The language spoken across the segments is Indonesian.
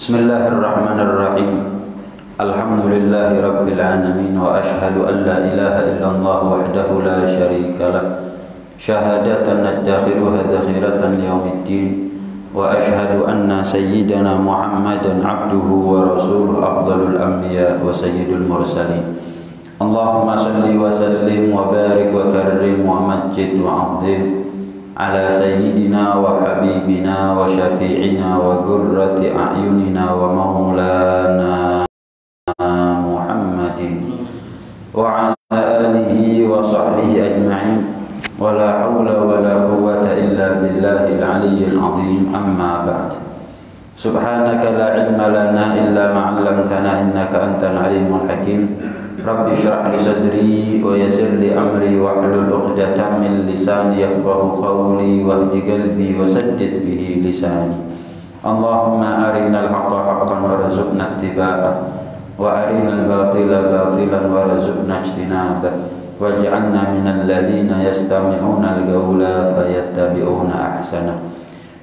Bismillahirrahmanirrahim. Alhamdulillahi rabbil alamin wa ashhadu an la ilaha illallah wahdahu la syarika lah. Syahadatan nadakhiruha zakhiratan liyaumiddin. Wa ashhadu anna sayyidana Muhammadan abduhu wa rasuluh afdalul anbiya wa sayyidul mursalin. Allahumma salli wa sallim wa barik wa karrim wa majjid wa azim ala sayyidina wa habibina wa syafi'ina wa qurrati a'yunina wa maulana Muhammadin wa ala alihi wa sahbihi ajma'in wa la hawla wa la quwwata illa billahil aliyyil azim, amma ba'd. Subhanaka la ilma lana illa ma 'allamtana innaka antal alimul hakim. Rabbi shrah li sadri wa yassir li amri wahlul 'uqdatam min lisani yafqahu qawli wahdi qalbi wa saddid bihi lisani. Allahumma arinal haqqa haqqan warzuqna ittiba'ah wa arinal batila batilan warzuqna ijtinabah waj'alna minal ladzina yastami'una al-qawla fayattabi'una ahsana.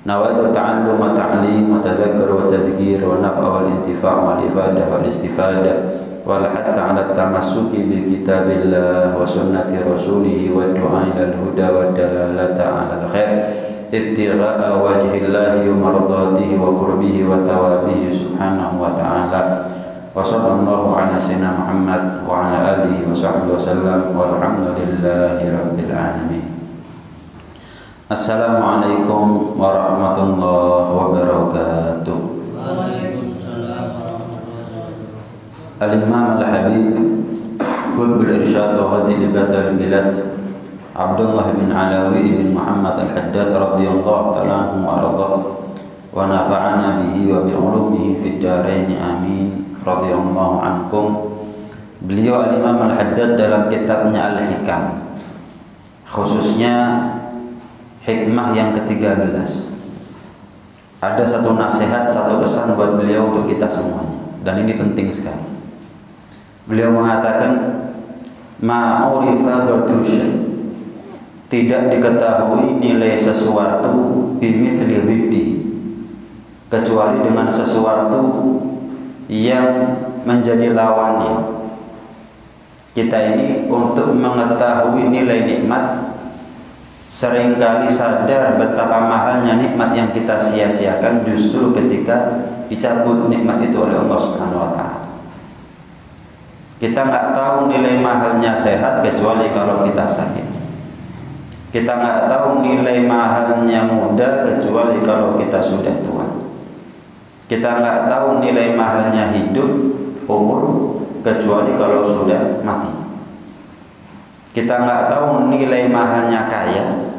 Nawaitu ta'allum wa ta'lim wa tadhakkur wa tadhkir wa naf'a wal intifa' wal ifadah wal istifadah wal hath 'ala tamassuki bi kitabillah wa sunnati rasulih wa du'a ila al-huda wa dalalata 'ala al-khair ibtigha'a wajhillahi wa mardatihi wa qurbihi wa thawabihi subhanahu wa ta'ala. Wa sallallahu ala sayyidina Muhammad wa ala alihi wa sahbihi wa sallam walhamdulillahi rabbil alamin. Assalamualaikum warahmatullahi wabarakatuh. Al-Imam Al-Habib Qutbul Irsyad wa Ghadi Libadal Bilad Abdullah bin Alawi bin Muhammad Al-Haddad radhiyallahu ta'ala anhu wa ardah wa nafa'ana bihi wa bi'ulumihi fid dharain amin radhiyallahu ankum. Beliau Al-Imam Al-Haddad dalam kitabnya Al-Hikam, khususnya hikmah yang ke-13, ada satu nasihat, satu pesan buat beliau untuk kita semuanya, dan ini penting sekali. Beliau mengatakan ma'urifa gardusya, tidak diketahui nilai sesuatu bimithli dhiddi, kecuali dengan sesuatu yang menjadi lawannya. Kita ini untuk mengetahui nilai nikmat seringkali sadar betapa mahalnya nikmat yang kita sia-siakan justru ketika dicabut nikmat itu oleh Allah Subhanahu wa ta'ala. Kita nggak tahu nilai mahalnya sehat kecuali kalau kita sakit. Kita nggak tahu nilai mahalnya muda kecuali kalau kita sudah tua. Kita nggak tahu nilai mahalnya hidup, umur, kecuali kalau sudah mati. Kita nggak tahu nilai mahalnya kaya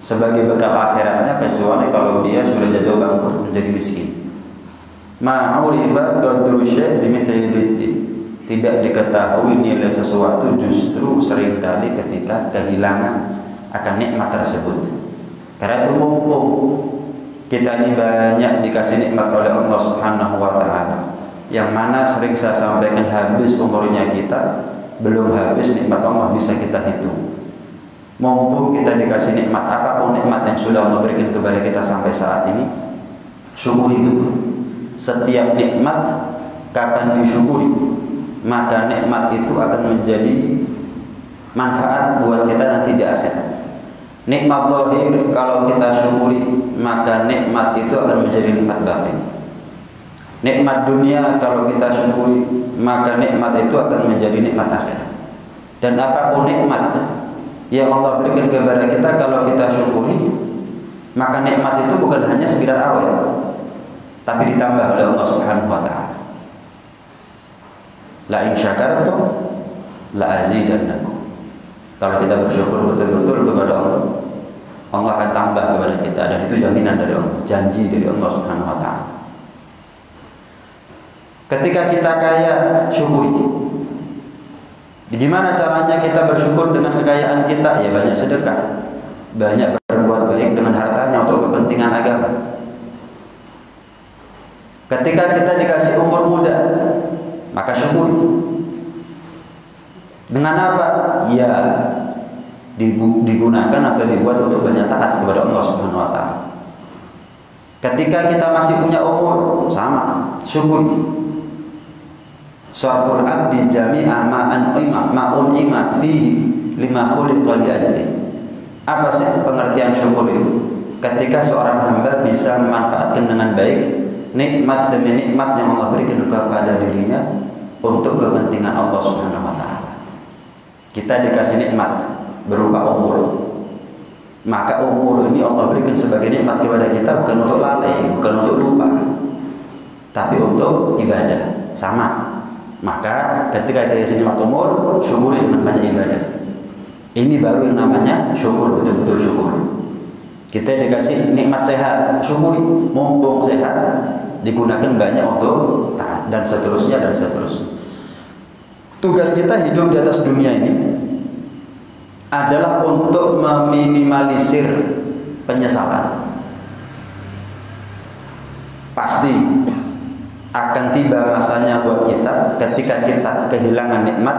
sebagai bekal akhiratnya kecuali kalau dia sudah jatuh bangkrut menjadi miskin. Ma'urifa qadru syai' bimithli dhiddi, tidak diketahui nilai sesuatu justru seringkali ketika kehilangan akan nikmat tersebut. Karena itu mumpung kita ini banyak dikasih nikmat oleh Allah Subhanahu wa ta'ala, yang mana sering saya sampaikan habis umurnya kita, belum habis nikmat Allah bisa kita hitung. Mumpung kita dikasih nikmat, apapun nikmat yang sudah Allah berikan kepada kita sampai saat ini, syukuri betul. Setiap nikmat kapan disyukuri, maka nikmat itu akan menjadi manfaat buat kita nanti di akhirat. Nikmat zahir kalau kita syukuri, maka nikmat itu akan menjadi nikmat batin. Nikmat dunia kalau kita syukuri, maka nikmat itu akan menjadi nikmat akhirat. Dan apapun nikmat yang Allah berikan kepada kita, kalau kita syukuri, maka nikmat itu bukan hanya sekedar awet, tapi ditambah oleh Allah Subhanahu wa ta'ala. La in syakartum la azidannakum. Kalau kita bersyukur betul-betul kepada Allah, Allah akan tambah kepada kita, dan itu jaminan dari Allah, janji dari Allah Subhanahu wa ta'ala. Ketika kita kaya, syukuri. Gimana caranya kita bersyukur dengan kekayaan kita? Ya banyak sedekah, banyak berbuat baik dengan hartanya untuk kepentingan agama. Ketika kita dikasih umur muda, maka syukuri. Dengan apa? Ya digunakan atau dibuat untuk banyak taat kepada Allah Subhanahu wa ta'ala. Ketika kita masih punya umur, sama, syukuri. Syarful abdi jami'a ma'un'ima fihi lima khuliqa li ajli. Apa sih pengertian syukur itu? Ketika seorang hamba bisa memanfaatkan dengan baik nikmat demi nikmat yang Allah berikan kepada dirinya untuk kepentingan Allah Subhanahu wa taala. Kita dikasih nikmat berupa umur. Maka umur ini Allah berikan sebagai nikmat kepada kita bukan untuk lalai, bukan untuk lupa, tapi untuk ibadah. Sama. Maka ketika kita dikasih nikmat umur, syukuri dengan banyak ibadah. Ini baru yang namanya syukur, betul-betul syukur. Kita dikasih nikmat sehat, syukuri. Mumpung sehat, digunakan banyak untuk taat dan seterusnya dan seterusnya. Tugas kita hidup di atas dunia ini adalah untuk meminimalisir penyesalan. Pasti akan tiba masanya buat kita ketika kita kehilangan nikmat,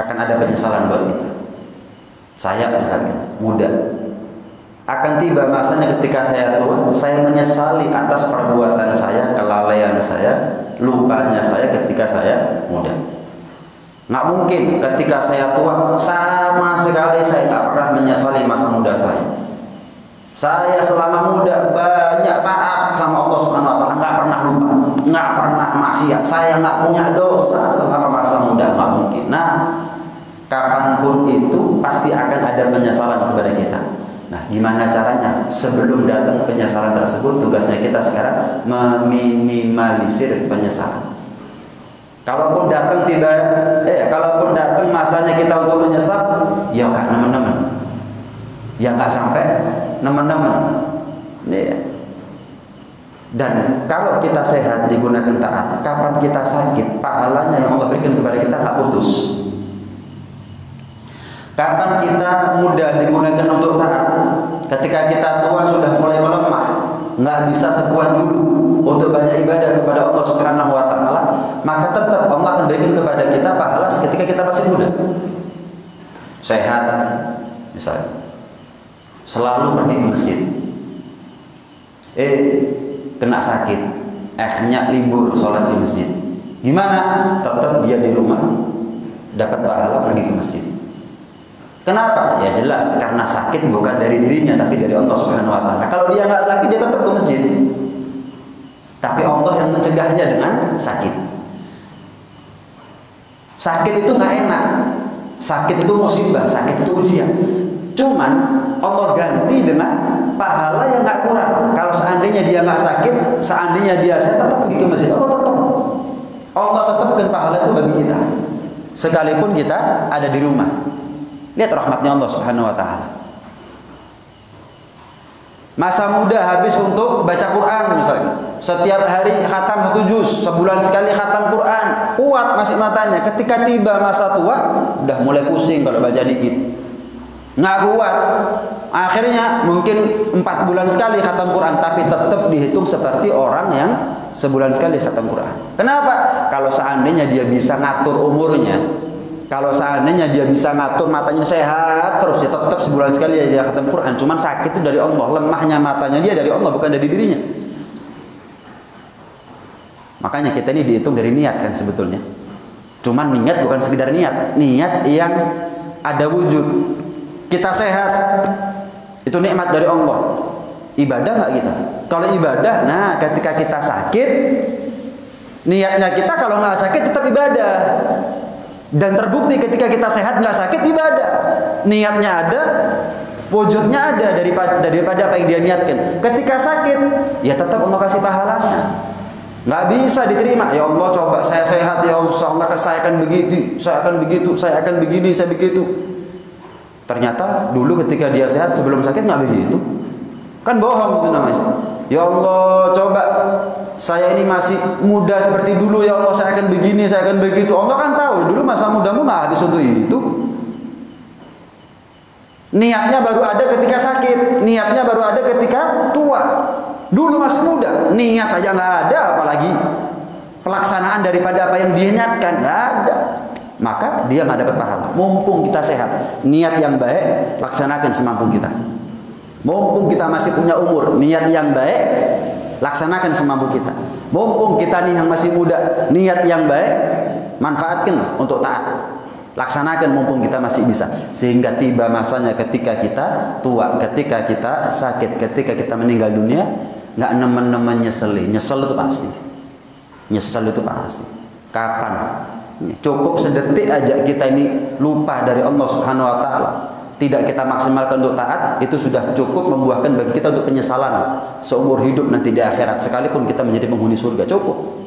akan ada penyesalan buat kita. Saya misalnya muda, akan tiba masanya ketika saya tua, saya menyesali atas perbuatan saya, kelalaian saya, lupanya saya ketika saya muda. Nggak mungkin ketika saya tua, sama sekali saya nggak pernah menyesali masa muda saya. Saya selama muda banyak taat sama Allah Subhanahu wa taala, nggak pernah lupa, nggak pernah maksiat. Saya nggak punya dosa selama masa muda, nggak mungkin. Nah, kapanpun itu pasti akan ada penyesalan kepada kita. Nah, gimana caranya? Sebelum datang penyesalan tersebut, tugasnya kita sekarang meminimalisir penyesalan. Kalaupun datang kalaupun datang masanya kita untuk menyesal, ya kak teman-teman, ya nggak sampai teman-teman. Ya. Dan kalau kita sehat digunakan taat, kapan kita sakit, pahalanya yang Allah berikan kepada kita nggak putus. Kapan kita muda digunakan untuk taat, ketika kita tua sudah mulai melemah, nggak bisa sekuat dulu untuk banyak ibadah kepada Allah Subhanahu wa taala, maka tetap Allah akan berikan kepada kita pahala ketika kita masih muda. Sehat misalnya, selalu pergi ke masjid. Kena sakit, akhirnya libur sholat di masjid. Gimana? Tetap dia di rumah dapat pahala pergi ke masjid. Kenapa? Ya jelas, karena sakit bukan dari dirinya tapi dari Allah Subhanahu wa taala. Kalau dia nggak sakit, dia tetap ke masjid. Tapi Allah yang mencegahnya dengan sakit. Sakit itu nggak enak. Sakit itu musibah, sakit itu ujian. Cuman Allah ganti dengan pahala yang nggak kurang. Kalau seandainya dia nggak sakit, seandainya dia sehat, tetap pergi ke masjid. Allah tetapkan pahala itu bagi kita. Sekalipun kita ada di rumah. Lihat rahmatnya Allah Subhanahu wa taala. Masa muda habis untuk baca Quran misalnya. Setiap hari khatam 1 juz, sebulan sekali khatam Quran. Kuat masih matanya. Ketika tiba masa tua, udah mulai pusing kalau baca dikit. Nggak kuat. Akhirnya mungkin 4 bulan sekali khatam Quran, tapi tetap dihitung seperti orang yang sebulan sekali khatam Quran. Kenapa? Kalau seandainya dia bisa ngatur umurnya, kalau seandainya dia bisa ngatur matanya sehat terus, ya tetap sebulan sekali ya dia khatam Quran. Cuman sakit itu dari Allah, lemahnya matanya dia dari Allah, bukan dari dirinya. Makanya kita ini dihitung dari niat kan sebetulnya. Cuman niat bukan sekedar niat, niat yang ada wujud. Kita sehat, itu nikmat dari Allah. Ibadah nggak kita? Kalau ibadah, nah ketika kita sakit, niatnya kita kalau nggak sakit tetap ibadah. Dan terbukti ketika kita sehat nggak sakit, ibadah. Niatnya ada, wujudnya ada daripada apa yang dia niatkan. Ketika sakit, ya tetap Allah kasih pahalanya. Nggak bisa diterima. Ya Allah, coba saya sehat, ya Allah, saya akan begitu, saya akan begitu, saya akan begini, saya begitu. Ternyata dulu ketika dia sehat sebelum sakit nggak begitu. Kan bohong itu namanya. Ya Allah, coba saya ini masih muda seperti dulu, ya Allah, saya akan begini, saya akan begitu. Allah kan tahu dulu masa mudamu nggak habis untuk itu. Niatnya baru ada ketika sakit, niatnya baru ada ketika tua. Dulu masih muda, niat aja nggak ada, apalagi pelaksanaan daripada apa yang dia niatkan nggak ada. Maka dia nggak dapat pahala. Mumpung kita sehat, niat yang baik laksanakan semampu kita. Mumpung kita masih punya umur, niat yang baik Laksanakan semampu kita. Mumpung kita nih yang masih muda, niat yang baik, manfaatkan untuk taat. Laksanakan mumpung kita masih bisa, sehingga tiba masanya ketika kita tua, ketika kita sakit, ketika kita meninggal dunia, nggak nemen-nemen nyesel. Nyesel itu pasti. Nyesel itu pasti. Kapan? Cukup sedetik aja kita ini lupa dari Allah Subhanahu wa taala, tidak kita maksimalkan untuk taat, itu sudah cukup membuahkan bagi kita untuk penyesalan seumur hidup nanti di akhirat, sekalipun kita menjadi penghuni surga. Cukup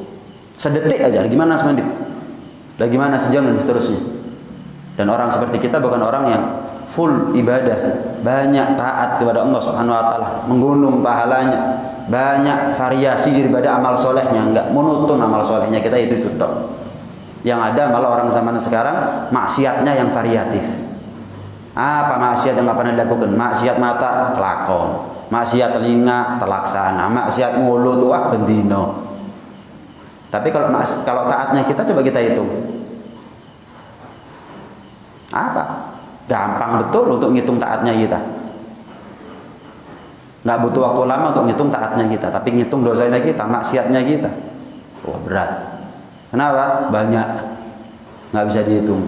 sedetik aja. Gimana semandit? Bagaimana sejam dan seterusnya. Dan orang seperti kita bukan orang yang full ibadah, banyak taat kepada Allah Subhanahu wa taala, menggunung pahalanya, banyak variasi daripada amal solehnya, enggak monoton amal solehnya kita itu tok. Yang ada malah orang zaman sekarang maksiatnya yang variatif. Apa maksiat yang nggak pernah dilakukan? Maksiat mata kelakon, maksiat telinga terlaksana, maksiat mulut wah bendino. Tapi kalau taatnya kita coba kita hitung. Apa? Gampang betul untuk ngitung taatnya kita. Nggak butuh waktu lama untuk ngitung taatnya kita, tapi ngitung dosanya kita, maksiatnya kita. Wah berat. Kenapa? Banyak. Nggak bisa dihitung.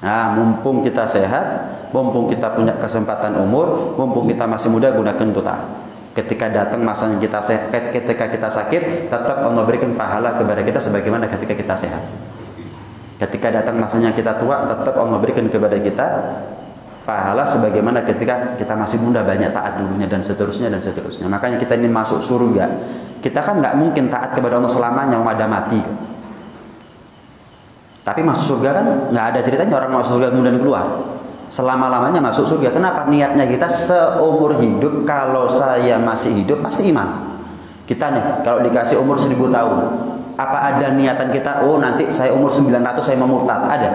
Nah, mumpung kita sehat, mumpung kita punya kesempatan umur, mumpung kita masih muda, gunakan untuk taat. Ketika datang masanya kita sehat, ketika kita sakit, tetap Allah berikan pahala kepada kita sebagaimana ketika kita sehat. Ketika datang masanya kita tua, tetap Allah berikan kepada kita pahala sebagaimana ketika kita masih muda, banyak taat dulunya dan seterusnya dan seterusnya. Makanya kita ini masuk surga, kita kan nggak mungkin taat kepada Allah selamanya, ada mati. Tapi masuk surga kan nggak ada ceritanya orang masuk surga kemudian keluar. Selama-lamanya masuk surga. Kenapa? Niatnya kita seumur hidup, kalau saya masih hidup pasti iman. Kita nih kalau dikasih umur 1000 tahun, apa ada niatan kita, oh nanti saya umur 900 saya mau murtad? Ada.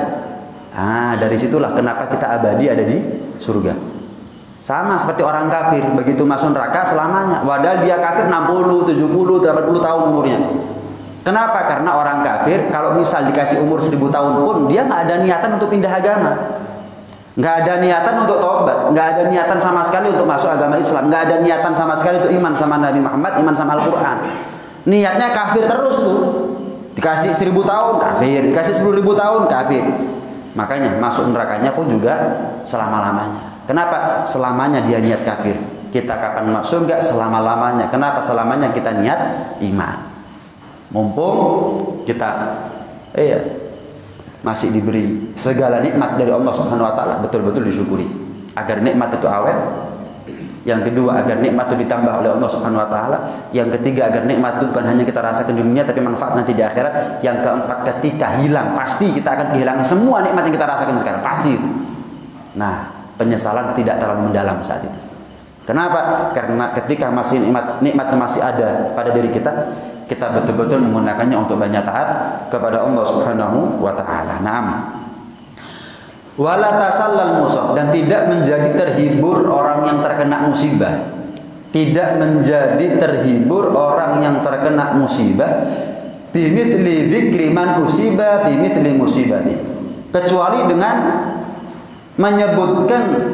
Dari situlah kenapa kita abadi ada di surga. Sama seperti orang kafir, begitu masuk neraka selamanya. Padahal dia kafir 60, 70, 80 tahun umurnya. Kenapa? Karena orang kafir kalau misal dikasih umur 1000 tahun pun dia nggak ada niatan untuk pindah agama, nggak ada niatan untuk tobat, nggak ada niatan sama sekali untuk masuk agama Islam, nggak ada niatan sama sekali untuk iman sama Nabi Muhammad, iman sama Al-Quran. Niatnya kafir terus tuh. Dikasih 1000 tahun kafir, dikasih 10.000 tahun kafir. Makanya masuk nerakanya pun juga selama-lamanya. Kenapa? Selamanya dia niat kafir. Kita kapan masuk surga? Selama-lamanya. Kenapa selamanya kita niat iman? Mumpung kita masih diberi segala nikmat dari Allah Subhanahu wa taala, betul-betul disyukuri. Agar nikmat itu awet. Yang kedua, agar nikmat itu ditambah oleh Allah Subhanahu wa taala. Yang ketiga, agar nikmat itu bukan hanya kita rasakan di dunia tapi manfaat nanti di akhirat. Yang keempat, ketika hilang, pasti kita akan kehilangan semua nikmat yang kita rasakan sekarang, pasti. Nah, penyesalan tidak terlalu mendalam saat itu. Kenapa? Karena ketika masih nikmat masih ada pada diri kita, kita betul-betul menggunakannya untuk banyak taat kepada Allah Subhanahu wa taala. Naam. Wala tasallal musab, dan tidak menjadi terhibur orang yang terkena musibah. Tidak menjadi terhibur orang yang terkena musibah bimithli dzikri man usiba bimithli musibati. Kecuali dengan menyebutkan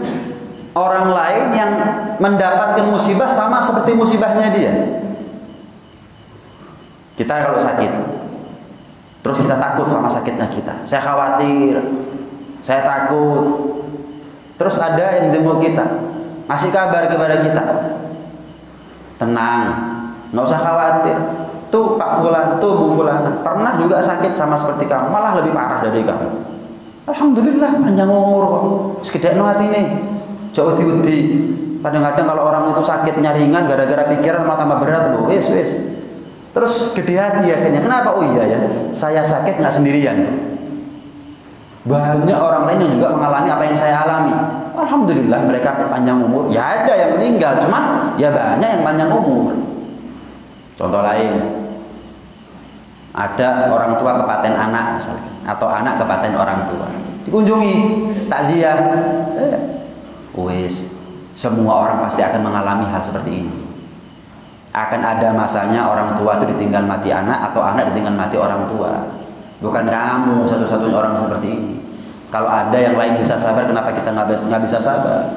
orang lain yang mendapatkan musibah sama seperti musibahnya dia. Kita kalau sakit, terus kita takut sama sakitnya kita. Saya khawatir, saya takut. Terus ada yang jenguk kita, ngasih kabar kepada kita, tenang, nggak usah khawatir. Tuh Pak Fulan, tuh Bu Fulana, pernah juga sakit sama seperti kamu, malah lebih parah dari kamu. Alhamdulillah panjang umur kok. Sekedekno hatine. Jauh diudi. Kadang-kadang kalau orang itu sakitnya ringan gara-gara pikiran malah tambah berat loh. Wes. Terus gede hati akhirnya. Kenapa? Oh iya ya, saya sakit nggak sendirian. Banyak orang lain yang juga mengalami apa yang saya alami. Alhamdulillah mereka panjang umur. Ya ada yang meninggal, cuman ya banyak yang panjang umur. Contoh lain, ada orang tua kepaten anak misalnya, atau anak kepaten orang tua. Dikunjungi, takziah. Wes, semua orang pasti akan mengalami hal seperti ini. Akan ada masanya orang tua itu ditinggal mati anak, atau anak ditinggal mati orang tua. Bukan kamu satu-satunya orang seperti ini. Kalau ada yang lain bisa sabar, kenapa kita nggak bisa sabar?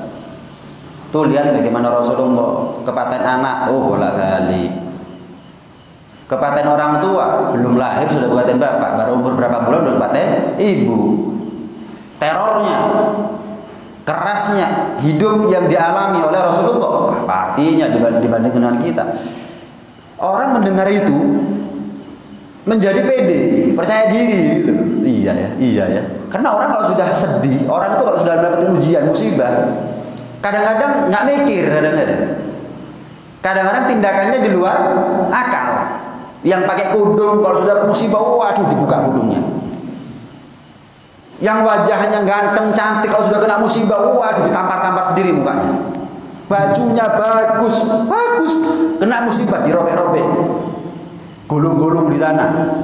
Tuh lihat bagaimana Rasulullah kepaten anak, bolak-balik. Kepaten orang tua, belum lahir sudah kepaten bapak, baru umur berapa bulan udah kepaten ibu. Terornya, kerasnya hidup yang dialami oleh Rasulullah, apa artinya dibanding dengan kita? Orang mendengar itu menjadi pede, percaya diri gitu. Iya ya. Karena orang kalau sudah sedih, orang itu kalau sudah mendapatkan ujian, musibah, kadang-kadang nggak mikir, kadang-kadang tindakannya di luar akal. Yang pakai kudung kalau sudah musibah, waduh dibuka kudungnya. Yang wajahnya ganteng cantik kalau sudah kena musibah, waduh ditampar-tampar sendiri mukanya. Bajunya bagus, kena musibah dirobek-robek, gulung-gulung di tanah.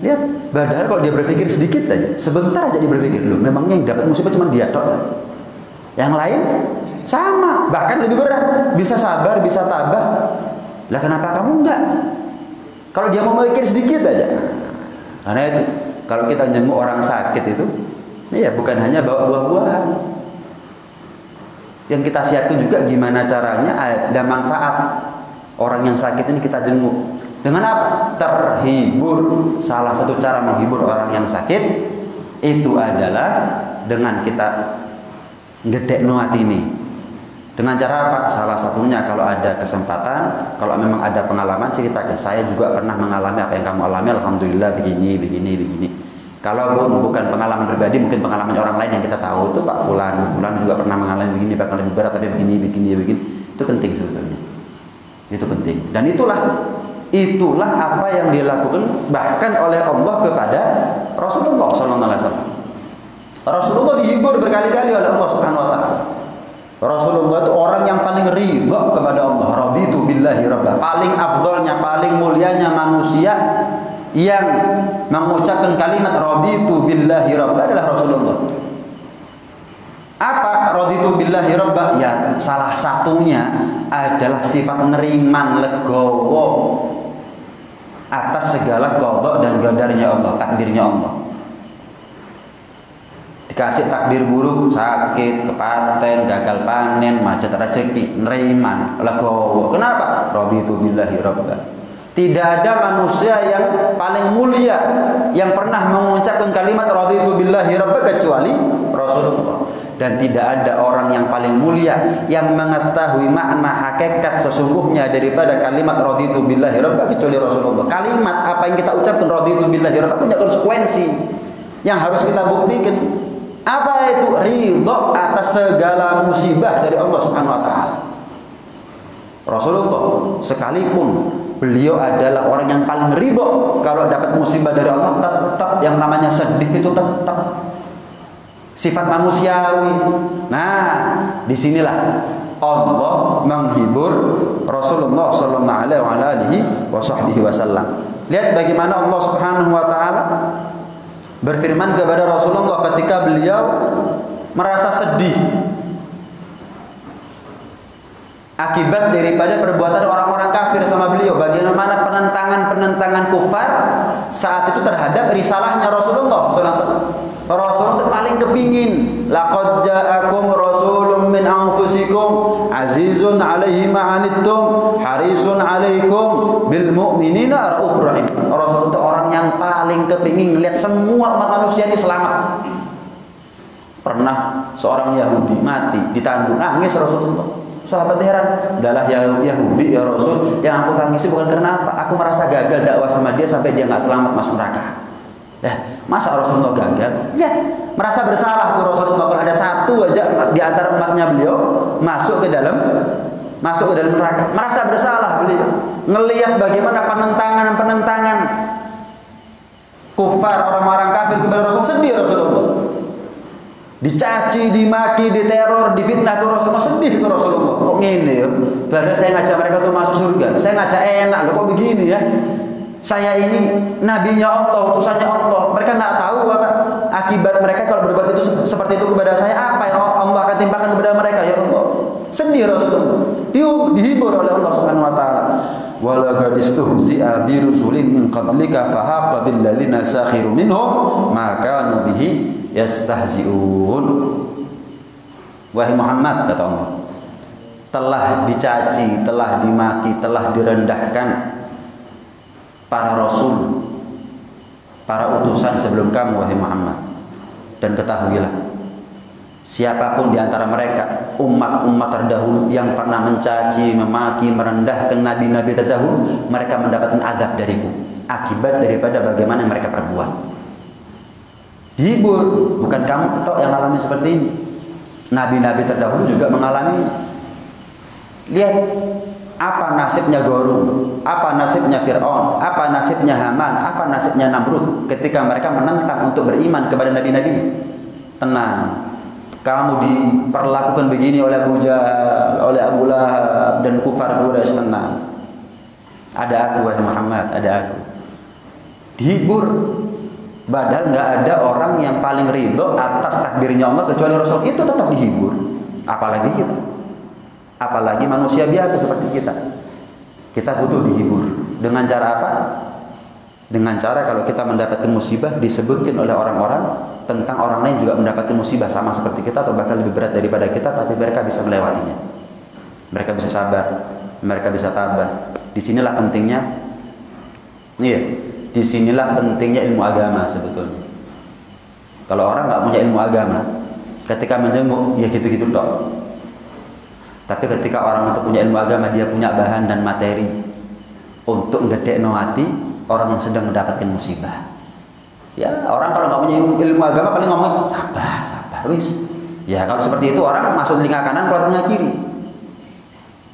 Lihat, padahal kalau dia berpikir sedikit aja, sebentar aja dia berpikir, loh memangnya yang dapat musibah cuma dia tok. Yang lain sama, bahkan lebih berat, bisa sabar, bisa tabah. Lah kenapa kamu enggak? Kalau dia mau mikir sedikit aja. Karena itu, kalau kita jenguk orang sakit itu, iya bukan hanya bawa buah-buahan. Yang kita siapkan juga gimana caranya ada manfaat. Orang yang sakit ini kita jenguk. Dengan apa? Terhibur. Salah satu cara menghibur orang yang sakit itu adalah dengan kita ngedekno atine. Dengan cara apa? Salah satunya kalau ada kesempatan, kalau memang ada pengalaman, ceritakan. Saya juga pernah mengalami apa yang kamu alami, alhamdulillah begini. Kalaupun bukan pengalaman pribadi, mungkin pengalaman orang lain yang kita tahu, itu Pak Fulan juga pernah mengalami begini, bahkan lebih berat, tapi begini. Itu penting sebetulnya. Itu penting. Dan itulah apa yang dilakukan bahkan oleh Allah kepada Rasulullah SAW. Rasulullah dihibur berkali-kali oleh Allah Subhanahu Wa Taala. Rasulullah itu orang yang paling ridha kepada Allah. Raditu billahi rabba. Paling afdolnya, paling mulianya manusia yang mengucapkan kalimat raditu billahi rabba adalah Rasulullah. Apa raditu billahi rabba? Ya, salah satunya adalah sifat neriman legowo atas segala qada dan qadarnya Allah, takdirnya Allah. Dikasih takdir buruk, sakit, kepaten, gagal panen, macet rezeki, neriman, legowo. Kenapa? Raditu billahi rabba. Tidak ada manusia yang paling mulia yang pernah mengucapkan kalimat raditu billahi rabba kecuali Rasulullah. Dan tidak ada orang yang paling mulia yang mengetahui makna hakikat sesungguhnya daripada kalimat raditu billahi rabba kecuali Rasulullah. Kalimat apa yang kita ucapkan raditu billahi rabba punya konsekuensi yang harus kita buktikan. Apa itu? Ridho atas segala musibah dari Allah Subhanahu Wa Taala. Rasulullah sekalipun beliau adalah orang yang paling ridho kalau dapat musibah dari Allah, tetap yang namanya sedih itu tetap sifat manusiawi. Nah, disinilah Allah menghibur Rasulullah Sallallahu Alaihi Wasallam. Lihat bagaimana Allah Subhanahu Wa Taala berfirman kepada Rasulullah ketika beliau merasa sedih akibat daripada perbuatan orang-orang kafir sama beliau. Bagaimana penentangan kufar saat itu terhadap risalahnya Rasulullah SAW. Rasulullah itu paling kepingin, laqad ja'akum rasulun min anfusikum azizun 'alaihi ma 'anittum harisun 'alaikum bil mu'minina raufur rahim. Rasulullah itu orang yang paling kepingin melihat semua umat manusia ini selamat. Pernah seorang Yahudi mati ditanduk, nangis Rasulullah. Sahabat heran, adalah Yahudi ya Rasul, yang aku tangisi bukan karena apa, aku merasa gagal dakwah sama dia sampai dia nggak selamat masuk neraka. Masa Rasulullah gagal? Ya, merasa bersalah tuh Rasulullah kalau ada satu aja di antara umatnya beliau masuk ke dalam neraka. Merasa bersalah beliau. Ngelihat bagaimana penentangan kufar, orang-orang kafir kepada Rasul, sedih Rasulullah. Dicaci, dimaki, diteror, difitnah tuh Rasulullah, sedih tuh Rasulullah. Kok ngene ya? Padahal saya ngajak mereka tuh masuk surga. Saya ngajak enak loh, kok begini ya? Saya ini nabinya Allah, utusannya Allah. Mereka nggak tahu apa akibat mereka kalau berbuat itu seperti itu kepada saya. Apa yang Allah akan timpakan kepada mereka ya Allah? Sedih Rasulullah. Dihibur oleh Allah Subhanahu Wa Taala. Wala qadistuhzi'a bi rusulin min qablika fahaqa bil ladzina sakhiru minhum ma kanu bihi yastahzi'un. Wahai Muhammad, kata Allah, telah dicaci, telah dimaki, telah direndahkan para rasul, para utusan sebelum kamu wahai Muhammad. Dan ketahuilah, siapapun di antara mereka, umat-umat terdahulu yang pernah mencaci, memaki, merendahkan nabi-nabi terdahulu, mereka mendapatkan azab dariku akibat daripada bagaimana yang mereka perbuat. Dihibur, bukan kamu tok yang alami seperti ini. Nabi-nabi terdahulu juga mengalami. Lihat apa nasibnya Qarun, apa nasibnya Fir'aun, apa nasibnya Haman, apa nasibnya Namrud ketika mereka menentang untuk beriman kepada nabi-nabi. Tenang, kamu diperlakukan begini oleh Abu Jahal, oleh Abu Lahab dan kufar Quraisy, tenang. Ada aku wahai Muhammad, ada aku. Dihibur. Padahal nggak ada orang yang paling ridho atas takdirnya Allah kecuali Rasul, itu tetap dihibur. Apalagi kita, apalagi manusia biasa seperti kita. Kita butuh dihibur. Dengan cara apa? Dengan cara kalau kita mendapatkan musibah disebutkan oleh orang-orang tentang orang lain juga mendapatkan musibah sama seperti kita atau bahkan lebih berat daripada kita, tapi mereka bisa melewatinya. Mereka bisa sabar, mereka bisa tabah. Disinilah pentingnya, disinilah pentingnya ilmu agama sebetulnya. Kalau orang nggak punya ilmu agama, ketika menjenguk ya gitu-gitu tok. Tapi ketika orang itu punya ilmu agama, dia punya bahan dan materi untuk ngedekno hati orang yang sedang mendapatkan musibah. Ya, orang kalau nggak punya ilmu agama paling ngomong sabar, sabar, wis. Ya, kalau seperti itu orang masuk telinga kanan, keluar telinga kiri.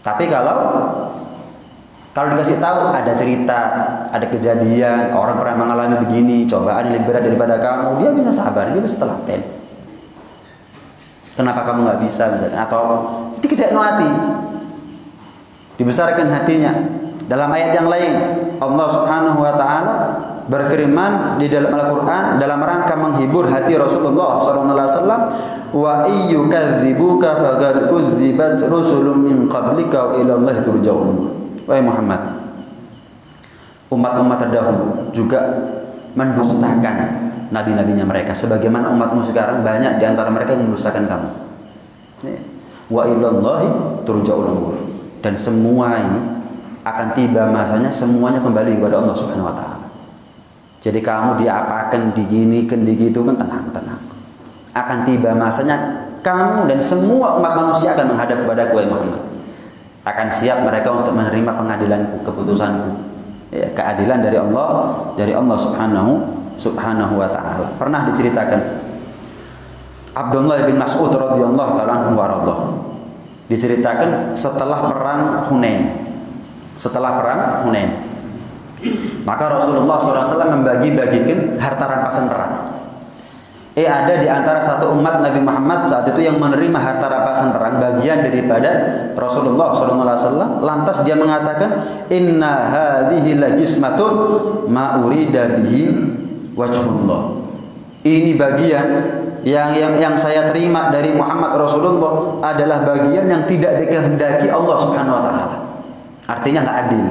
Tapi kalau dikasih tahu ada cerita, ada kejadian, orang pernah mengalami begini, cobaan yang lebih berat daripada kamu, dia bisa sabar, dia bisa telaten. Kenapa kamu nggak bisa misalnya? Atau dikidakno hati, dibesarkan hatinya. Dalam ayat yang lain, Allah Subhanahu wa taala berfirman di dalam Al-Qur'an dalam rangka menghibur hati Rasulullah sallallahu alaihi wasallam, wa iyyukadzibuka faqad kudzibat rusulun min qablika wa ila Allah turja'ul umur. Wahai Muhammad, umat-umat terdahulu juga mendustakan nabi-nabinya mereka, sebagaimana umatmu sekarang banyak di antara mereka yang mendustakan kamu. Wa ilallahi turja'ul umur. Dan semua ini akan tiba masanya, semuanya kembali kepada Allah Subhanahu wa taala. Jadi kamu diapakan, diginikan, digitukan, tenang. Akan tiba masanya kamu dan semua umat manusia akan menghadap kepada wahai Muhammad. Akan siap mereka untuk menerima pengadilanku, keputusanku. Ya, keadilan dari Allah Subhanahu wa taala. Pernah diceritakan Abdullah bin Mas'ud radhiyallahu taala anhu warḍah. Diceritakan setelah perang Hunain. Maka Rasulullah SAW membagi-bagikan harta rampasan perang. Ada di antara satu umat Nabi Muhammad saat itu yang menerima harta rampasan perang, bagian daripada Rasulullah SAW. Lantas dia mengatakan, Inna hadhihi lajismatun ma urida bihi wajhullah. Ini bagian yang saya terima dari Muhammad Rasulullah adalah bagian yang tidak dikehendaki Allah Subhanahu wa taala. Artinya nggak adil.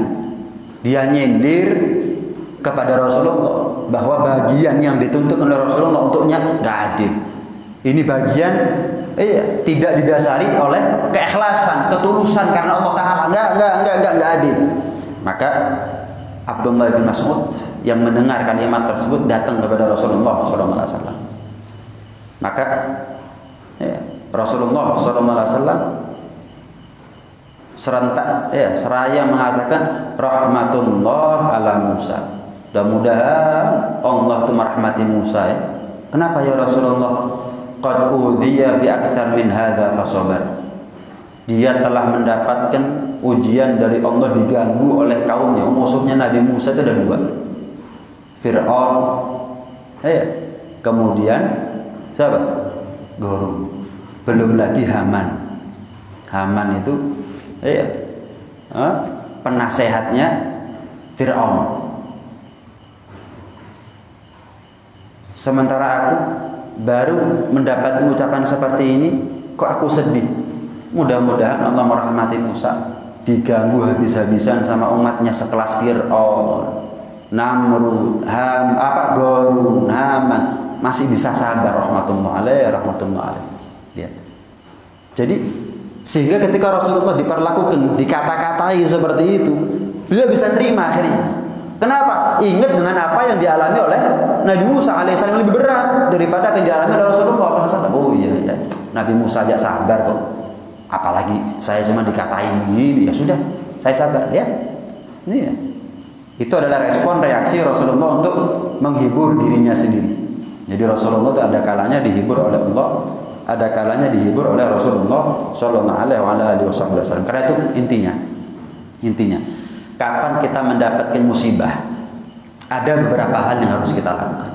Dia nyindir kepada Rasulullah bahwa bagian yang dituntut oleh Rasulullah untuknya nggak adil. Ini bagian tidak didasari oleh keikhlasan, ketulusan karena Allah Taala. Nggak adil. Maka Abdullah bin Mas'ud yang mendengar kalimat tersebut datang kepada Rasulullah SAW. Maka Rasulullah SAW serentak seraya mengatakan rahmatullah ala Musa. Mudah-mudahan Allah itu merahmati Musa ya. Kenapa ya Rasulullah? Qad udhiya bi aktsar min hadza fasabar. Dia telah mendapatkan ujian dari Allah, diganggu oleh kaumnya. Musuhnya Nabi Musa itu ada dua. Fir'aun, kemudian siapa? Qarun. Belum lagi Haman. Haman itu penasehatnya Fir'aun. Sementara aku baru mendapat ucapan seperti ini, kok aku sedih. Mudah-mudahan Allah merahmati Musa. Diganggu habis-habisan sama umatnya sekelas Fir'aun, Namrud, Qarun, Haman, masih bisa sabar, rahmatullah alaih. Lihat. Jadi sehingga ketika Rasulullah diperlakukan, dikata-katai seperti itu, beliau bisa nerima akhirnya. Kenapa? Ingat dengan apa yang dialami oleh Nabi Musa alaihissalam lebih berat daripada apa yang dialami oleh Rasulullah SAW. Oh iya, iya. Nabi Musa aja sabar kok. Apalagi saya cuma dikatain begini, ya sudah, saya sabar ya. Ini ya. Itu adalah respon reaksi Rasulullah untuk menghibur dirinya sendiri. Jadi Rasulullah itu ada kalanya dihibur oleh Allah, ada kalanya dihibur oleh Rasulullah Shallallahu Alaihi Wasallam. Karena itu intinya, kapan kita mendapatkan musibah, ada beberapa hal yang harus kita lakukan.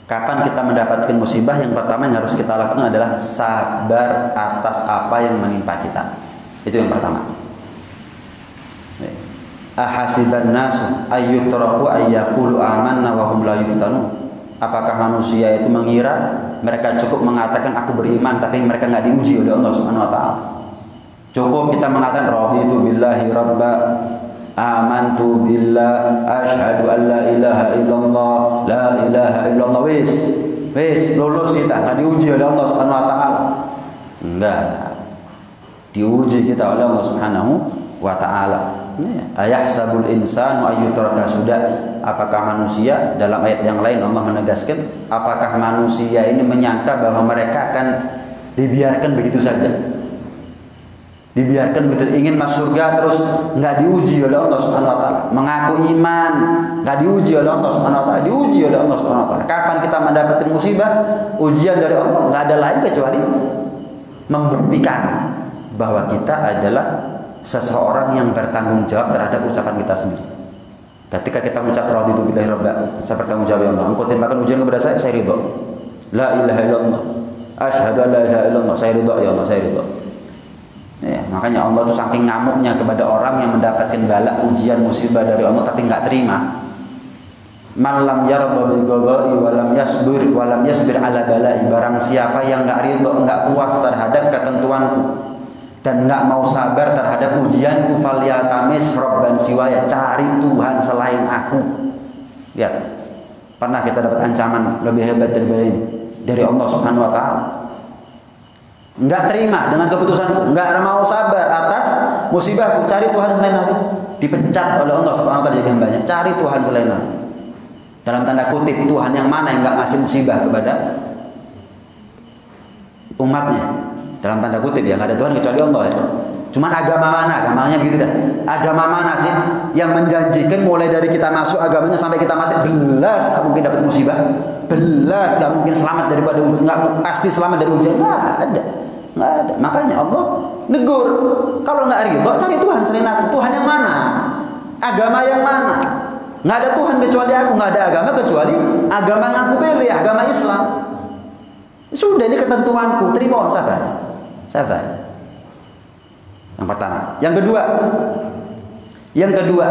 Kapan kita mendapatkan musibah, yang pertama yang harus kita lakukan adalah sabar atas apa yang menimpa kita. Itu yang pertama. Ahasiban nasu ayyutraku ayyaqulu amanna wa hum la yuftanun. Apakah manusia itu mengira mereka cukup mengatakan aku beriman tapi mereka nggak diuji oleh Allah Subhanahu wa taala? Cukup kita mengatakan raditu billahi rabba, amantu billah, asyhadu an la ilaha illallah, la ilaha illallah, wis lulus kita, nggak diuji oleh Allah Subhanahu wa taala. Enggak. Diuji kita oleh Allah Subhanahu wa taala. Ayahsabul insanu ayyutraka sudah. Apakah manusia, dalam ayat yang lain Allah menegaskan, apakah manusia ini menyangka bahwa mereka akan dibiarkan begitu saja? Dibiarkan begitu, ingin masuk surga terus nggak diuji oleh Allah Subhanahu wa taala. Mengaku iman, nggak diuji oleh Allah Subhanahu wa taala, diuji oleh Allah Subhanahu wa taala. Kapan kita mendapatkan musibah, ujian dari Allah, nggak ada lain kecuali membuktikan bahwa kita adalah seseorang yang bertanggung jawab terhadap ucapan kita sendiri. Ketika kita mengucap raditu billahi rabba, saya bertanggung jawab ya Allah, engkau timpakan ujian kepada saya ridho. La ilaha illallah, asyhadu an la ilaha illallah, saya ridho ya Allah, saya ridho. Ya, makanya Allah itu saking ngamuknya kepada orang yang mendapatkan bala, ujian, musibah dari Allah tapi nggak terima. Man lam yarda bil qada'i wa lam yasbir ala bala'i, barang siapa yang nggak ridho, nggak puas terhadap ketentuanku dan nggak mau sabar terhadap ujianku, falyatamis robban siwaya, cari Tuhan selain aku. Lihat, pernah kita dapat ancaman lebih hebat daripada ini dari Allah Subhanahu wa taala. Nggak terima dengan keputusanku, nggak mau sabar atas musibahku, cari Tuhan selain aku, dipecat oleh Allah Subhanahu wa taala jadi hambanya. Cari Tuhan selain aku. Dalam tanda kutip, Tuhan yang mana yang nggak ngasih musibah kepada umatnya? Dalam tanda kutip ya, nggak ada Tuhan kecuali Allah ya. Cuman agama mana? Agamanya begitu dah. Agama mana sih yang menjanjikan mulai dari kita masuk agamanya sampai kita mati belas nggak mungkin dapat musibah, belas nggak mungkin selamat daripada, nggak pasti selamat dari ujian? Nggak ada, nggak ada. Makanya Allah negur, kalau nggak ridho cari Tuhan selain aku. Tuhan yang mana? Agama yang mana? Nggak ada Tuhan kecuali aku, nggak ada agama kecuali agama yang aku pilih, agama Islam. Sudah, ini ketentuanku, terima, sabar. Sabar. Yang pertama. Yang kedua,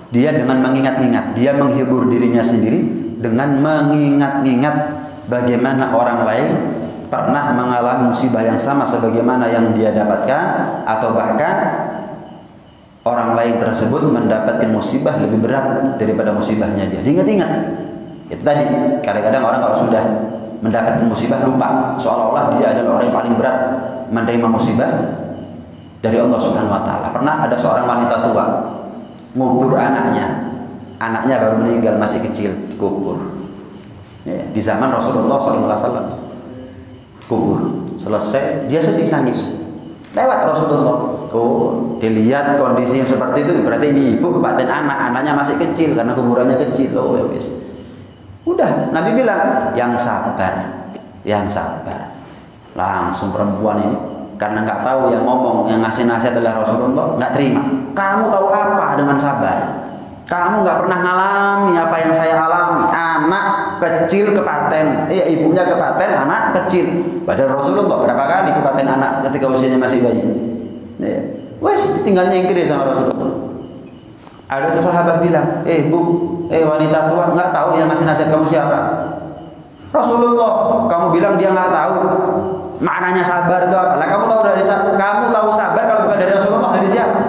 dia dengan mengingat-ingat, dia menghibur dirinya sendiri dengan mengingat-ingat bagaimana orang lain pernah mengalami musibah yang sama sebagaimana yang dia dapatkan, atau bahkan orang lain tersebut mendapatkan musibah lebih berat daripada musibahnya dia. Diingat-ingat. Itu tadi, kadang-kadang orang kalau sudah mendapatkan musibah lupa, seolah-olah dia adalah orang yang paling berat menerima musibah dari Allah Subhanahu wa taala. Pernah ada seorang wanita tua ngubur anaknya baru meninggal, masih kecil, kubur. Ya, di zaman Rasulullah SAW kubur. Selesai, dia sedih nangis. Lewat Rasulullah. Oh, dilihat kondisi yang seperti itu, berarti ini ibu kepaten anaknya masih kecil karena kuburannya kecil. Oh, ya wis. Udah, Nabi bilang, yang sabar. Langsung perempuan ini, karena nggak tahu yang ngomong, yang ngasih nasihat adalah Rasulullah, nggak terima. Kamu tahu apa dengan sabar? Kamu nggak pernah ngalami apa yang saya alami. Anak kecil kepaten, ibunya kepaten, anak kecil. Padahal Rasulullah berapa kali kepaten anak ketika usianya masih bayi. Wes, tinggal nyingkir sama Rasulullah. Ada tuh sahabat bilang, bu, wanita tua, nggak tahu yang ngasih nasihat kamu siapa? Rasulullah. Kamu bilang dia nggak tahu maknanya sabar itu apa? Lah kamu tahu sabar kalau bukan dari Rasulullah, dari siapa?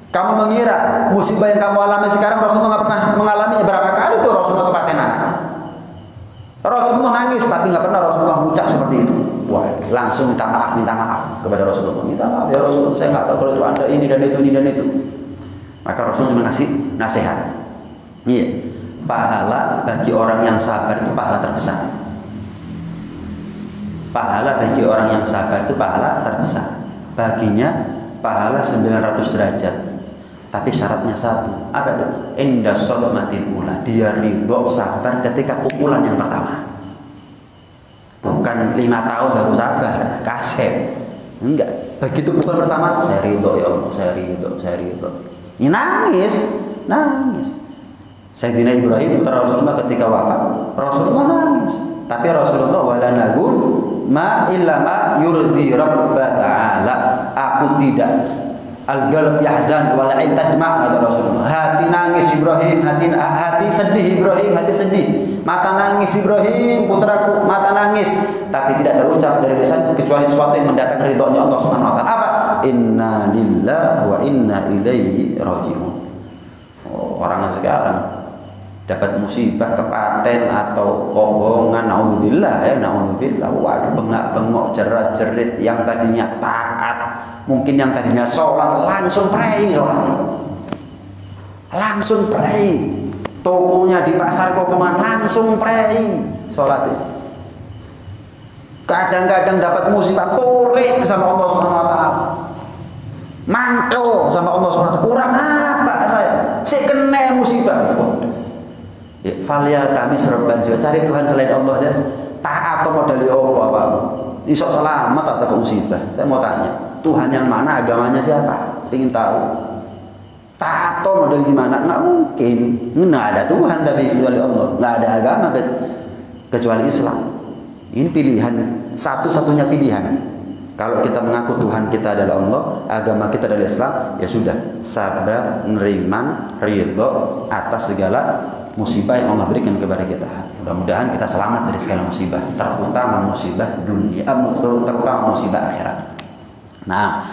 Kamu mengira musibah yang kamu alami sekarang Rasulullah nggak pernah mengalaminya? Berapa kali tuh Rasulullah kepaten anak? Rasulullah nangis tapi nggak pernah Rasulullah mengucap seperti itu. Wah, langsung minta maaf kepada Rasulullah. Minta maaf ya Rasulullah, saya nggak tahu kalau itu Anda ini dan itu. Maka Rasul cuma ngasih nasihat. Iya, pahala bagi orang yang sabar itu pahala terbesar. Pahala bagi orang yang sabar itu pahala terbesar. Baginya pahala 900 derajat. Tapi syaratnya satu. Apa itu? Inda sodmatil ula. Dia ridho sabar ketika pukulan yang pertama. Bukan 5 tahun baru sabar, kasep. Enggak. Begitu pukulan pertama, saya ridho ya Allah, saya ridho. Ini nangis. Sayyidina Ibrahim putra Rasulullah ketika wafat, Rasulullah nangis. Tapi Rasulullah wala nagul ma illa ma yurdi rabb ta'ala. Aku tidak al-qalb yahzan wal ain tadma, kata Rasulullah. Hati nangis Ibrahim, hati sedih Ibrahim, hati sedih. Mata nangis Ibrahim, putraku, mata nangis. Tapi tidak terucap dari lisan kecuali sesuatu yang mendatangkan ridhonya Allah Subhanahu wa taala. Apa? Inna lillahi wa inna ilaihi raji'un. Orang sekarang dapat musibah, kepaten atau kobongan, naudzubillah, waduh, bengak-bengok, jerat-jerit, yang tadinya taat, mungkin yang tadinya sholat langsung pray, tokonya di pasar kobongan langsung pray sholat. Kadang-kadang dapat musibah, korek sama Allah Subhanahu wa taala, mangkel sama Allah Subhanahu wa taala, kurang apa saya kena musibah. Valia kami serban juga, cari Tuhan selain Allah deh. Taat atau modali apa isok selamat atau musibah. Saya mau tanya, Tuhan yang mana, agamanya siapa? Pengen tahu. Taat atau modali gimana? Nggak mungkin. Nggak ada Tuhan tapi kecuali Allah. Nggak ada agama kecuali Islam. Ini pilihan, satu-satunya pilihan. Kalau kita mengaku Tuhan kita adalah Allah, agama kita adalah Islam, ya sudah, sabar, neriman, ridho atas segala musibah yang Allah berikan kepada kita. Mudah-mudahan kita selamat dari segala musibah, terutama musibah dunia, terutama musibah akhirat. Nah,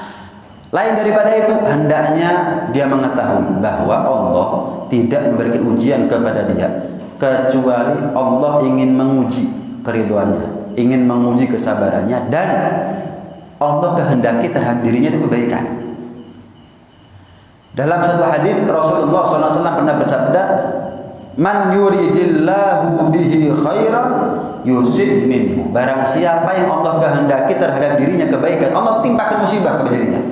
lain daripada itu, hendaknya dia mengetahui bahwa Allah tidak memberikan ujian kepada dia kecuali Allah ingin menguji keridhoannya, ingin menguji kesabarannya, dan Allah kehendaki terhadap dirinya itu kebaikan. Dalam satu hadis Rasulullah SAW pernah bersabda, man yuridillahu bihi khairan yusib minhu. Barang siapa yang Allah kehendaki terhadap dirinya kebaikan, Allah timpakan musibah kepada dirinya.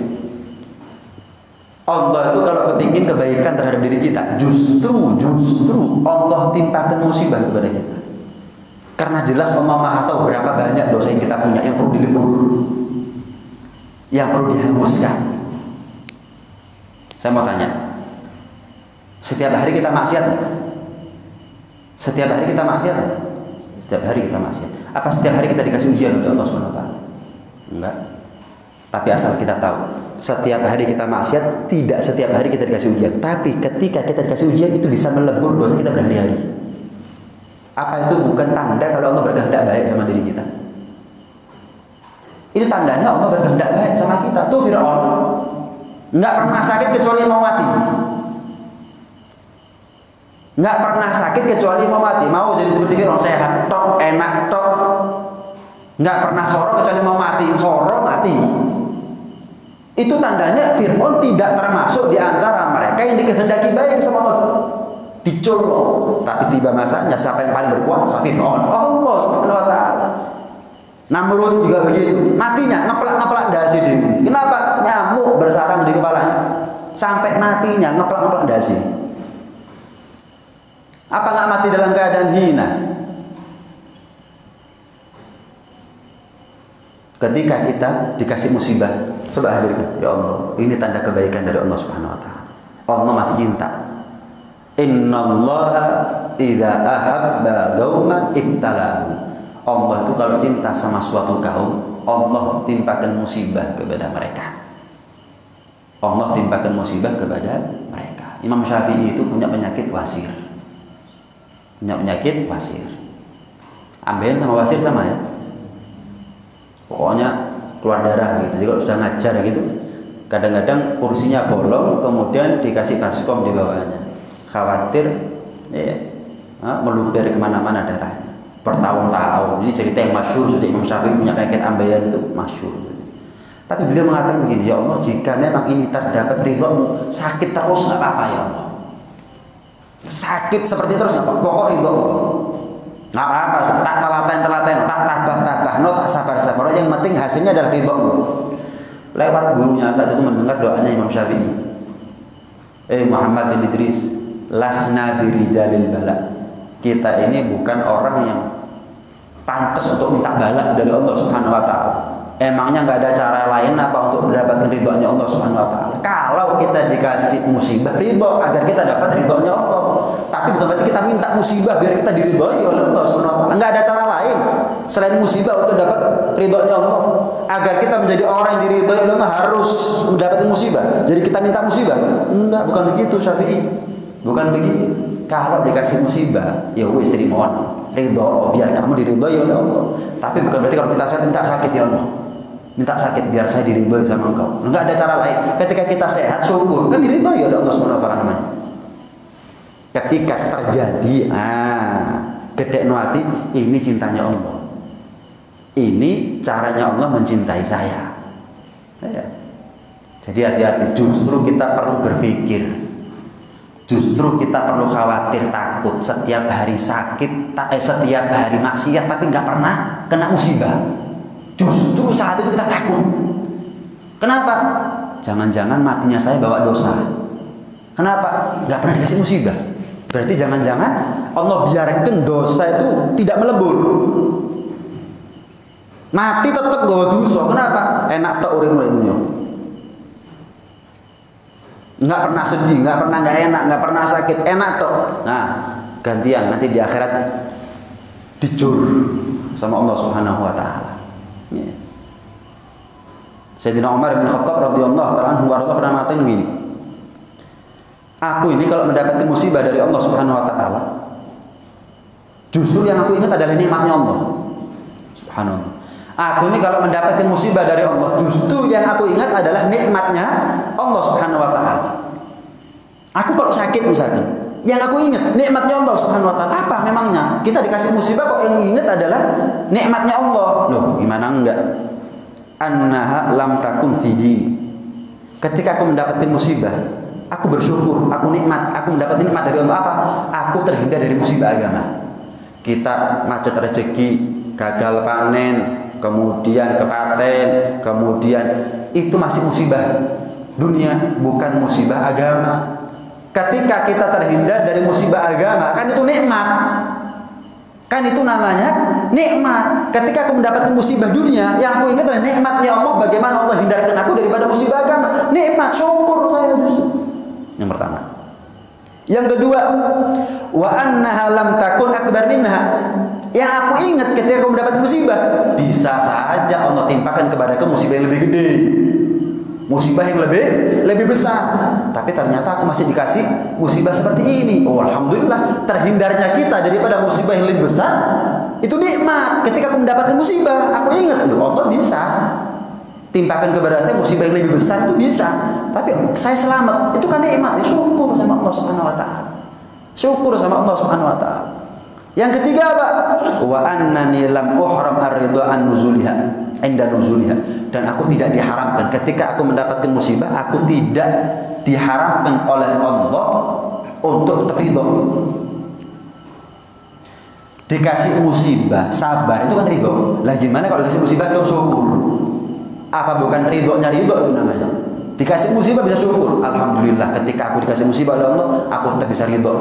Allah itu kalau kepingin kebaikan terhadap diri kita, justru Allah timpakan musibah kepada kita. Karena jelas Allah Maha tahu berapa banyak dosa yang kita punya yang perlu dilebur, yang perlu dihapuskan. Saya mau tanya, setiap hari kita maksiat? Setiap hari kita maksiat? Setiap hari kita maksiat. Apa setiap hari kita dikasih ujian oleh Allah Subhanahu wa taala? Enggak. Tapi asal kita tahu, setiap hari kita maksiat, tidak setiap hari kita dikasih ujian. Tapi ketika kita dikasih ujian, itu bisa melebur dosa kita berhari-hari. Apa itu bukan tanda kalau Allah berkehendak baik sama diri kita? Itu tandanya Allah berkehendak baik sama kita. Tuh Fir'aun nggak pernah sakit kecuali mau mati. Nggak pernah sakit kecuali mau mati. Mau jadi seperti Fir'aun, sehat tok, enak tok. Nggak pernah sorok kecuali mau mati. Sorok mati. Itu tandanya Fir'aun tidak termasuk di antara mereka yang dikehendaki baik sama Allah. Dicolok. Tapi tiba masanya siapa yang paling berkuasa? Fir'aun. Allah Subhanahu wa taala. Namrud juga begitu, matinya ngeplak-ngeplak dasi dewi. Kenapa? Nyamuk bersarang di kepalanya, sampai matinya ngeplak-ngeplak dasi. Apa nggak mati dalam keadaan hina? Ketika kita dikasih musibah, coba hadirkan, ya Allah, ini tanda kebaikan dari Allah Subhanahu wa taala. Allah masih cinta. Innallaha idza ahabba qauman ibtalahu. Allah itu kalau cinta sama suatu kaum, Allah timpakan musibah kepada mereka. Allah timpakan musibah kepada mereka. Imam Syafi'i itu punya penyakit wasir. Punya penyakit wasir. Ambeien sama wasir sama ya. Pokoknya keluar darah gitu. Jadi kalau sudah ngajar gitu, kadang-kadang kursinya bolong, kemudian dikasih baskom di bawahnya. Khawatir meluber kemana-mana darahnya. Bertahun-tahun. Ini cerita yang masyhur, sudah Imam Syafi'i punya penyakit ambeien itu masyhur. Tapi beliau mengatakan begini, ya Allah, jika memang ini terdapat ridho-Mu, sakit terus nggak apa-apa ya Allah. Sakit seperti terus nggak apa-apa, pokok ridho nggak apa-apa, tak telaten, tak tabah, no tak sabar. Yang penting hasilnya adalah ridho-Mu. Lewat gurunya saat itu mendengar doanya Imam Syafi'i. Muhammad bin Idris, lasna birijalil bala. Kita ini bukan orang yang pantas untuk minta bala dari Allah Subhanahu wa taala. Emangnya nggak ada cara lain apa untuk mendapatkan ridhonya Allah Subhanahu wa taala? Kalau kita dikasih musibah, ridho agar kita dapat ridhonya Allah. Tapi bukan berarti kita minta musibah biar kita diridhoi oleh Allah Subhanahu wa taala. Nggak ada cara lain selain musibah untuk dapat ridhonya Allah. Agar kita menjadi orang yang diridhoi oleh Allah harus mendapatkan musibah. Jadi kita minta musibah? Enggak, bukan begitu Syafi'i. Bukan begitu. Kalau dikasih musibah, ya wis terima. Ridho biar kamu diridhoi oleh Allah. Tapi bukan berarti kalau kita minta sakit ya Allah. Minta sakit biar saya diridhoi sama Engkau. Enggak ada cara lain. Ketika kita sehat, syukur kan diridhoi oleh Allah Subhanahu wa taala namanya. Ketika terjadi gede no hati, ini cintanya Allah. Ini caranya Allah mencintai saya. Ya. Jadi hati-hati, justru kita perlu berpikir. Justru kita perlu khawatir, takut setiap hari sakit, setiap hari maksiat tapi nggak pernah kena musibah. Justru saat itu kita takut. Kenapa? Jangan-jangan matinya saya bawa dosa. Kenapa? Nggak pernah dikasih musibah. Berarti jangan-jangan Allah biarkan dosa itu tidak melebur. Mati tetap gak dosa. Kenapa? Enak tak urip mulai dunia. Nggak pernah sedih, nggak pernah nggak enak, nggak pernah sakit, enak tok. Nah, gantian nanti di akhirat dicur sama Allah Subhanahu wa taala. Ya. Sayyidina Umar bin Khattab radhiyallahu taala anhu pernah mengatakan begini. Aku ini kalau mendapatkan musibah dari Allah Subhanahu wa taala, justru yang aku ingat adalah nikmatnya Allah. Subhanallah. Aku ini kalau mendapatkan musibah dari Allah, justru yang aku ingat adalah nikmatnya Allah Subhanahu wa taala. Aku kalau sakit misalkan, yang aku ingat nikmatnya Allah Subhanahu wa taala. Apa memangnya? Kita dikasih musibah kok yang ingat adalah nikmatnya Allah. Loh, gimana enggak? Annaha lam takun fi dini. Ketika aku mendapatkan musibah, aku bersyukur, aku nikmat, aku mendapat nikmat dari Allah. Apa? Aku terhindar dari musibah agama. Kita macet rezeki, gagal panen, kemudian kepaten, kemudian itu masih musibah dunia, bukan musibah agama. Ketika kita terhindar dari musibah agama, kan itu nikmat. Kan itu namanya nikmat. Ketika aku mendapatkan musibah dunia, yang aku ingat adalah nikmatnya Allah. Bagaimana Allah hindarkan aku daripada musibah agama? Nikmat, syukur saya justru. Yang pertama. Yang kedua, wa annaha lam takun akbar minha. Yang aku ingat ketika aku mendapat musibah, bisa saja Allah timpakan kepadaku musibah yang lebih gede, musibah yang lebih besar. Tapi ternyata aku masih dikasih musibah seperti ini. Oh, alhamdulillah, terhindarnya kita daripada musibah yang lebih besar itu nikmat. Ketika aku mendapatkan musibah, aku ingat, Allah bisa timpakan kepada saya musibah yang lebih besar, itu bisa. Tapi saya selamat, itu kan nikmat. Ya, syukur sama Allah Subhanahu wa taala. Syukur sama Allah Subhanahu wa taala. Yang ketiga apa? Wa annani lam uhram ar-ridha an nuzuliha inda nuzuliha, dan aku tidak diharamkan ketika aku mendapatkan musibah, aku tidak diharamkan oleh Allah untuk tetap ridho. Dikasih musibah sabar itu kan ridho. Lah gimana kalau dikasih musibah itu syukur? Apa bukan ridhonya ridho itu namanya? Dikasih musibah bisa syukur. Alhamdulillah, ketika aku dikasih musibah oleh Allah, aku tetap bisa ridho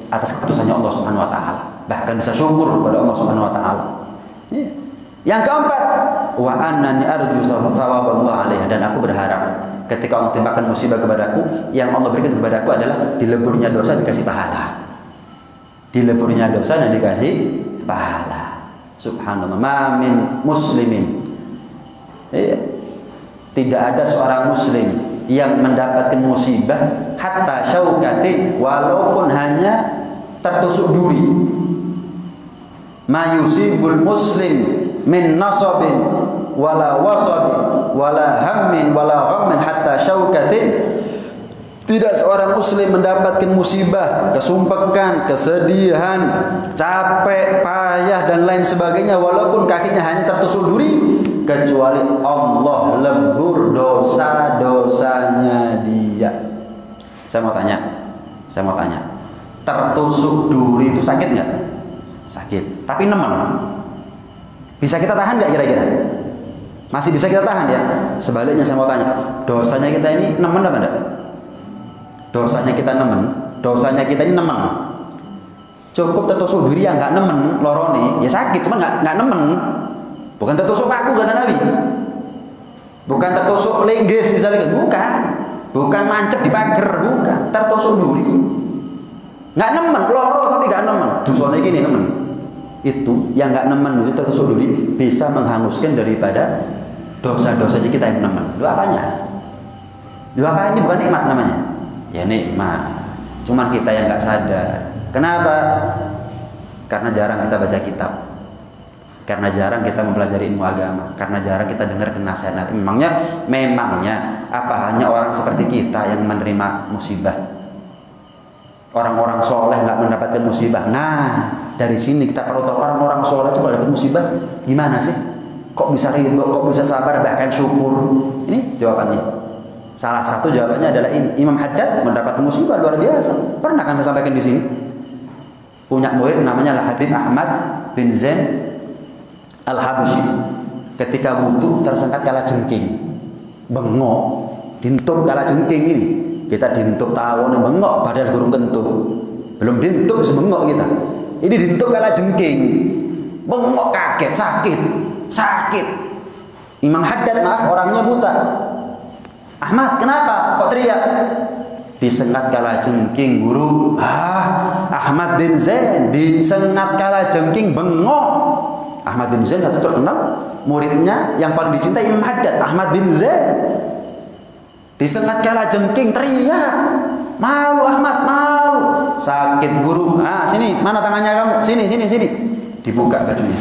atas keputusannya Allah Subhanahu wa taala. Bahkan bisa syukur kepada Allah Subhanahu wa taala. Yang keempat, wa annani arju thawaballah alaiha, dan aku berharap ketika Allah timpakan musibah kepadaku, yang Allah berikan kepadaku adalah dileburnya dosa dikasih pahala. Dileburnya dosa dan dikasih pahala. Subhanallah, ma min muslimin. Tidak ada seorang muslim yang mendapatkan musibah hatta syaukatin, walaupun hanya tertusuk duri. Ma yusibul muslim min nasabin wala wasabin wala hammin wala ghammin hatta syaukatin. Tidak seorang muslim mendapatkan musibah, kesumpekan, kesedihan, capek, payah dan lain sebagainya, walaupun kakinya hanya tertusuk duri, kecuali Allah lebur dosa-dosanya dia. Saya mau tanya, tertusuk duri itu sakit nggak? Sakit, tapi nemen. Bisa kita tahan nggak kira-kira? Masih bisa kita tahan ya? Sebaliknya saya mau tanya, dosanya kita ini nemen apa enggak? Dosanya kita ini nemen. Cukup tertusuk duri yang nggak nemen, lorone, ya sakit, cuma nggak nemen. Bukan tertusuk paku kata Nabi. Bukan tertusuk lenggis misalnya, bukan mancep di pagar, bukan. Tertusuk duri. Nggak nemen, loro tapi nggak nemen. Dosanya gini nemen. Itu yang nggak nemen itu tertusuk duri bisa menghanguskan daripada dosa-dosanya kita yang nemen. Itu apanya? Itu apa? Ini bukan nikmat namanya. Ya nikmat. Cuman kita yang nggak sadar. Kenapa? Karena jarang kita baca kitab. Karena jarang kita mempelajari ilmu agama. Karena jarang kita dengar nasihat. Memangnya apa hanya orang seperti kita yang menerima musibah? Orang-orang soleh nggak mendapatkan musibah. Nah, dari sini kita perlu tahu orang-orang soleh itu kalau dapat musibah gimana sih? Kok bisa ridho, kok bisa sabar, bahkan syukur? Ini jawabannya. Salah satu jawabannya adalah ini. Imam Haddad mendapat musibah luar biasa. Pernah kan saya sampaikan di sini? Punya murid namanya Habib Ahmad bin Zain Al-Habushi. Ketika wudhu tersengat kalajengking, bengok, dintup kalajengking ini. Kita dintup tawon bengok padahal gurung kentut. Belum dintup sebengok kita. Ini dintup kalajengking. Bengok kaget, sakit. Imam Haddad maaf orangnya buta. Ahmad kenapa? Kok teriak? Disengat kalajengking guru. Ahmad bin Zain disengat kalajengking bengok. Ahmad bin Zain itu terkenal muridnya yang paling dicintai Imam Haddad, Ahmad bin Zain. Disengat kalajengking teriak. Malu Ahmad, malu. Sakit guru. Sini, mana tangannya kamu? Sini. Dibuka bajunya.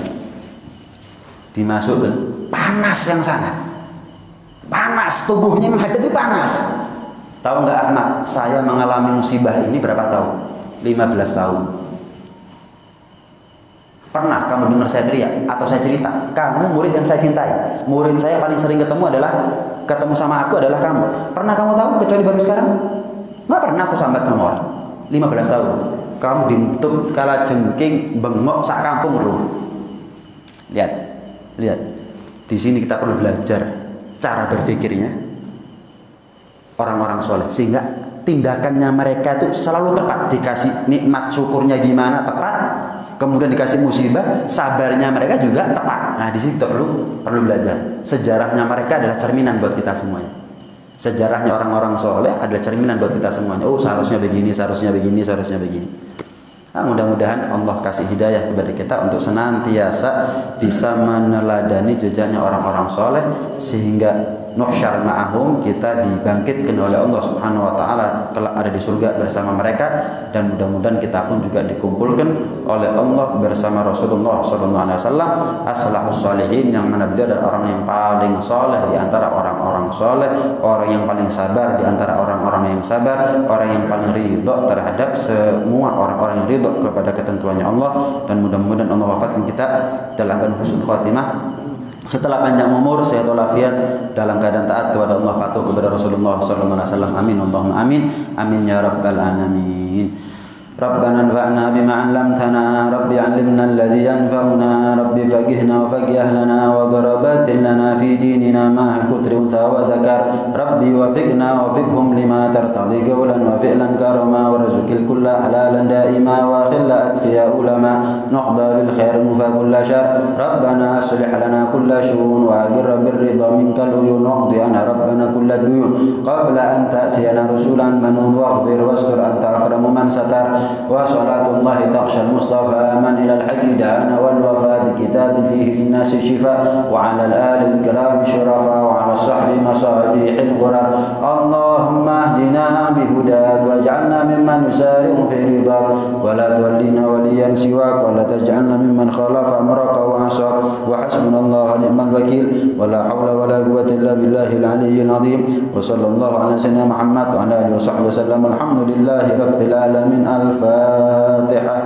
Dimasukkan. Panas yang sangat. Panas, tubuhnya Imam Haddad itu panas. Tahu nggak Ahmad, saya mengalami musibah ini berapa tahun? 15 tahun. Pernah kamu dengar saya teriak atau saya cerita? Kamu murid yang saya cintai. Murid saya paling sering ketemu sama aku adalah kamu. Pernah kamu tahu kecuali baru sekarang? Nggak pernah aku sambat sama orang. 15 tahun. Kamu dintup kalajengking bengok sak kampung ruh. Lihat. Di sini kita perlu belajar cara berpikirnya orang-orang soleh sehingga tindakannya mereka itu selalu tepat. Dikasih nikmat syukurnya gimana tepat. Kemudian dikasih musibah, sabarnya mereka juga tepat. Nah, di sini kita perlu belajar. Sejarahnya mereka adalah cerminan buat kita semuanya. Sejarahnya orang-orang soleh adalah cerminan buat kita semuanya. Oh, seharusnya begini. Nah, mudah-mudahan Allah kasih hidayah kepada kita untuk senantiasa bisa meneladani jejaknya orang-orang soleh sehingga nuhsyar ma'ahum, kita dibangkitkan oleh Allah Subhanahu wa taala kelak ada di surga bersama mereka, dan mudah-mudahan kita pun juga dikumpulkan oleh Allah bersama Rasulullah sallallahu alaihi wasallam as-salafus shalihin, yang mana beliau adalah orang yang paling saleh di antara orang-orang saleh, orang yang paling sabar di antara orang-orang yang sabar, orang yang paling ridha terhadap semua orang-orang yang ridha kepada ketentuannya Allah. Dan mudah-mudahan Allah wafatkan kita dalam keadaan husnul khatimah setelah panjang umur, sehat walafiat, dalam keadaan taat kepada Allah, patuh kepada Rasulullah sallallahu alaihi wasallam. Amin Allahumma amin. Amin ya rabbal alamin. Rabbana anfa'na bima 'allamtana, Rabbi 'allimna alladhi yanfa'una, Rabbi faqihna wa faqih ahlana wa qarabatin lana fi dinina ma al-kutri untha wa dhakar, Rabbi wafiqna wa fiqhum lima tartadi qawlan wa fi'lan karama wa rizqil kulla halalan daima wa khilla atqiya ulama nuqda bil khair mufa kulla syar, Rabbana aslih lana kulla syu'un wa agirra bir ridha minkal uyun waqdi ana Rabbana kulla duyun qabla an ta'tiyana rusulan manun waghfir wastur anta akramu man satar. وصلاة الله تخشى المصطفى من إلى الحق دعانا والوفاء بكتاب فيه للناس شفاء وعلى الآل الكرام الشرفاء وعلى الصحب مصابيح الغرر. اللهم اهدنا بهداك واجعلنا ممن يسارع في رضاك ولا تولنا وليا سواك ولا تجعلنا ممن خالف أمرك وعصاك وحسبنا الله ونعم الوكيل ولا حول ولا قوة إلا بالله العلي العظيم. وصلى الله على سيدنا محمد وعلى آله وصحبه وسلم. الحمد لله رب العالمين. الفاتحة.